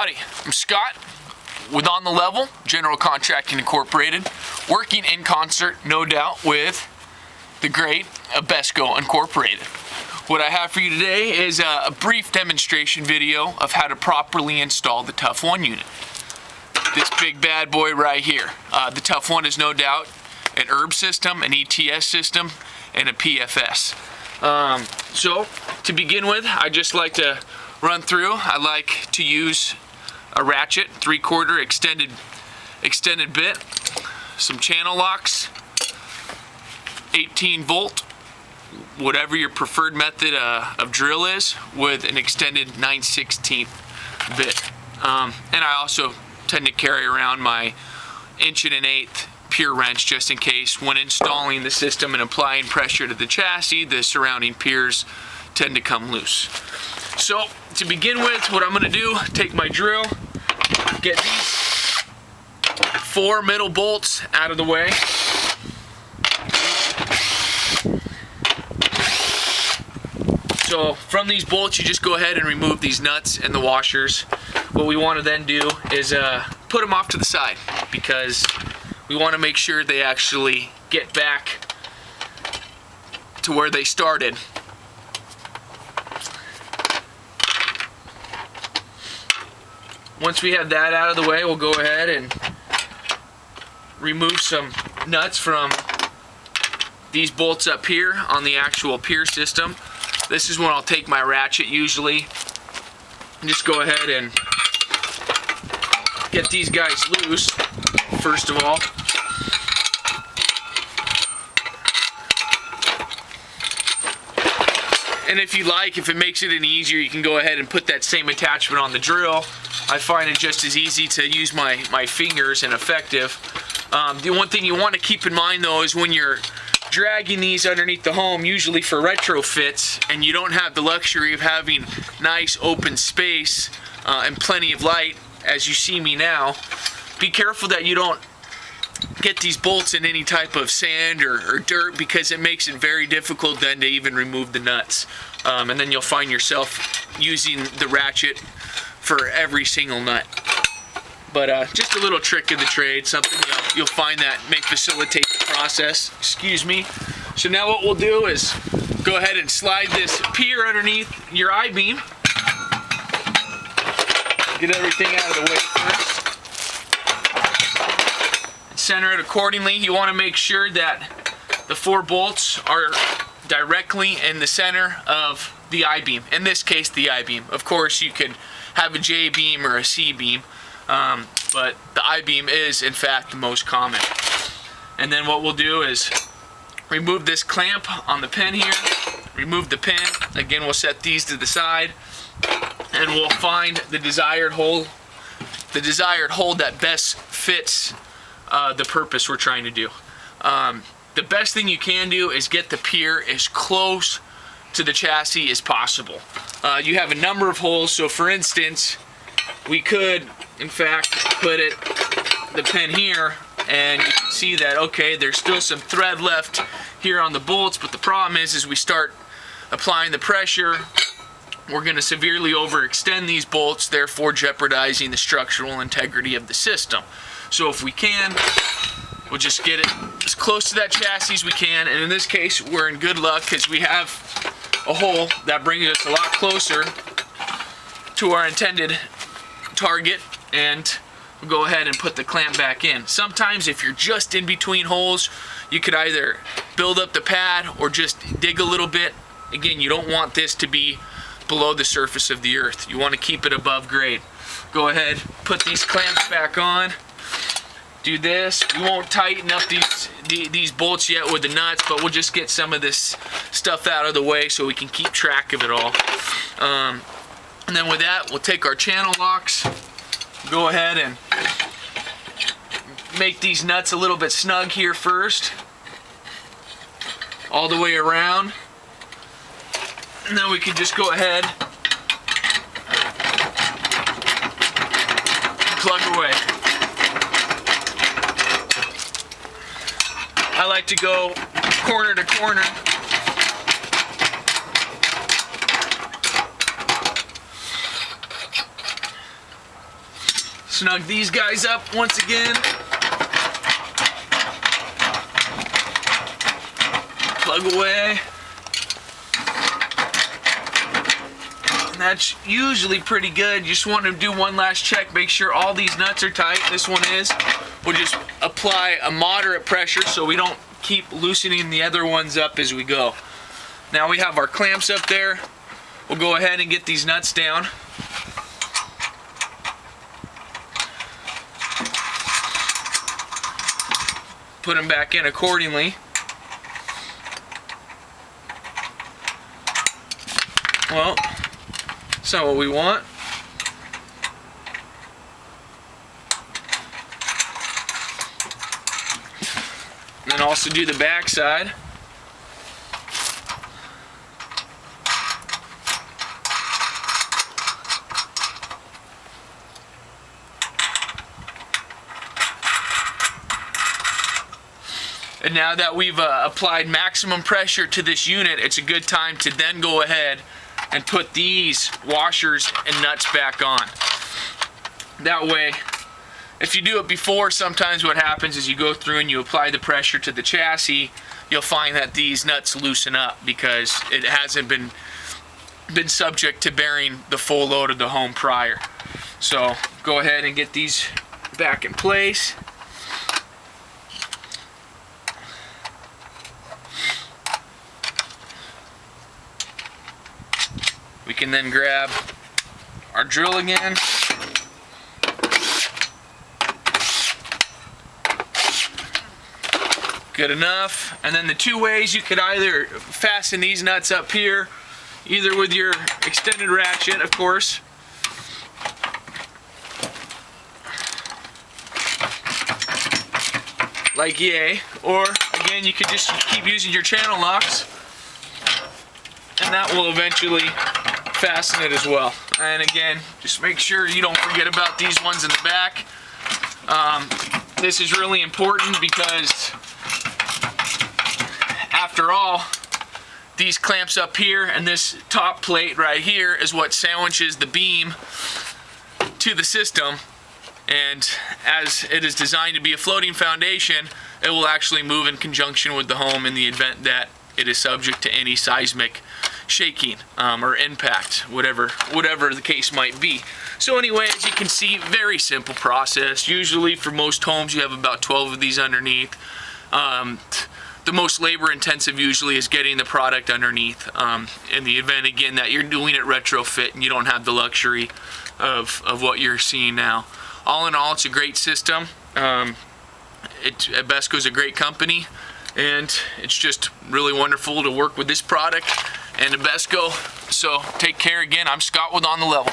Howdy, I'm Scott with On the Level, General Contracting Incorporated, working in concert, no doubt, with the great Abesco Incorporated. What I have for you today is a brief demonstration video of how to properly install the TUF-1 unit. This big bad boy right here. The TUF-1 is no doubt an ERB system, an ETS system, and a PFS. So to begin with, I just like to run through. I like to use a ratchet, 3/4 extended bit, some channel locks, 18 volt, whatever your preferred method of drill is, with an extended 9/16 bit. And I also tend to carry around my 1 1/8" pure wrench just in case when installing the system and applying pressure to the chassis, the surrounding piers tend to come loose. So to begin with, what I'm going to do, take my drill, get these 4 middle bolts out of the way. So from these bolts, you just go ahead and remove these nuts and the washers. What we want to then do is put them off to the side, because we want to make sure they actually get back to where they started. Once we have that out of the way, we'll go ahead and remove some nuts from these bolts up here on the actual pier system. This is when I'll take my ratchet usually and just go ahead and get these guys loose first of all. And if you like, if it makes it any easier, you can go ahead and put that same attachment on the drill. I find it just as easy to use my fingers and effective. The one thing you want to keep in mind though is when you're dragging these underneath the home, usually for retrofits, and you don't have the luxury of having nice open space and plenty of light, as you see me now, be careful that you don't get these bolts in any type of sand or dirt, because it makes it very difficult then to even remove the nuts. And then you'll find yourself using the ratchet for every single nut. But just a little trick of the trade, something you'll find that may facilitate the process. Excuse me. So now what we'll do is go ahead and slide this pier underneath your I-beam. Get everything out of the way first. Center it accordingly. You want to make sure that the 4 bolts are directly in the center of the I-beam. In this case, the I-beam. Of course, you could have a J-beam or a C-beam, but the I-beam is, in fact, the most common. And then what we'll do is remove this clamp on the pin here, remove the pin. Again, we'll set these to the side, and we'll find the desired hole that best fits the purpose we're trying to do. The best thing you can do is get the pier as close to the chassis as possible. You have a number of holes, so for instance, we could in fact put the pin here, and you can see that, okay, there's still some thread left here on the bolts, but the problem is we start applying the pressure, we're going to severely overextend these bolts, therefore jeopardizing the structural integrity of the system. So if we can, we'll just get it as close to that chassis as we can, and in this case we're in good luck because we have a hole that brings us a lot closer to our intended target, and we'll go ahead and put the clamp back in. Sometimes if you're just in between holes, you could either build up the pad or just dig a little bit. Again, you don't want this to be below the surface of the earth. You want to keep it above grade. Go ahead, put these clamps back on. Do this. We won't tighten up these bolts yet with the nuts, but we'll just get some of this stuff out of the way so we can keep track of it all. And then with that, we'll take our channel locks, go ahead and make these nuts a little bit snug here first, all the way around, and then we can just go ahead and plug away. I like to go corner to corner. Snug these guys up once again. Plug away. And that's usually pretty good. You just want to do one last check, make sure all these nuts are tight. This one is. We'll just apply a moderate pressure so we don't keep loosening the other ones up as we go. Now we have our clamps up there. We'll go ahead and get these nuts down. Put them back in accordingly. Well, that's not what we want. And then also do the back side. And now that we've applied maximum pressure to this unit, it's a good time to then go ahead and put these washers and nuts back on. That way, if you do it before, sometimes what happens is you go through and you apply the pressure to the chassis, you'll find that these nuts loosen up because it hasn't been subject to bearing the full load of the home prior. So go ahead and get these back in place. We can then grab our drill again. Good enough. And then the two ways you could either fasten these nuts up here, either with your extended ratchet, of course, like yay, or again you could just keep using your channel locks and that will eventually fasten it as well. And again, just make sure you don't forget about these ones in the back. This is really important because after all, these clamps up here and this top plate right here is what sandwiches the beam to the system, and as it is designed to be a floating foundation, it will actually move in conjunction with the home in the event that it is subject to any seismic shaking or impact, whatever the case might be. So anyway, as you can see, very simple process. Usually for most homes you have about 12 of these underneath. The most labor intensive usually is getting the product underneath. In the event again that you're doing it retrofit and you don't have the luxury of what you're seeing now. All in all, it's a great system. Abesco is a great company, and it's just really wonderful to work with this product and Abesco. So take care again. I'm Scott with On the Level.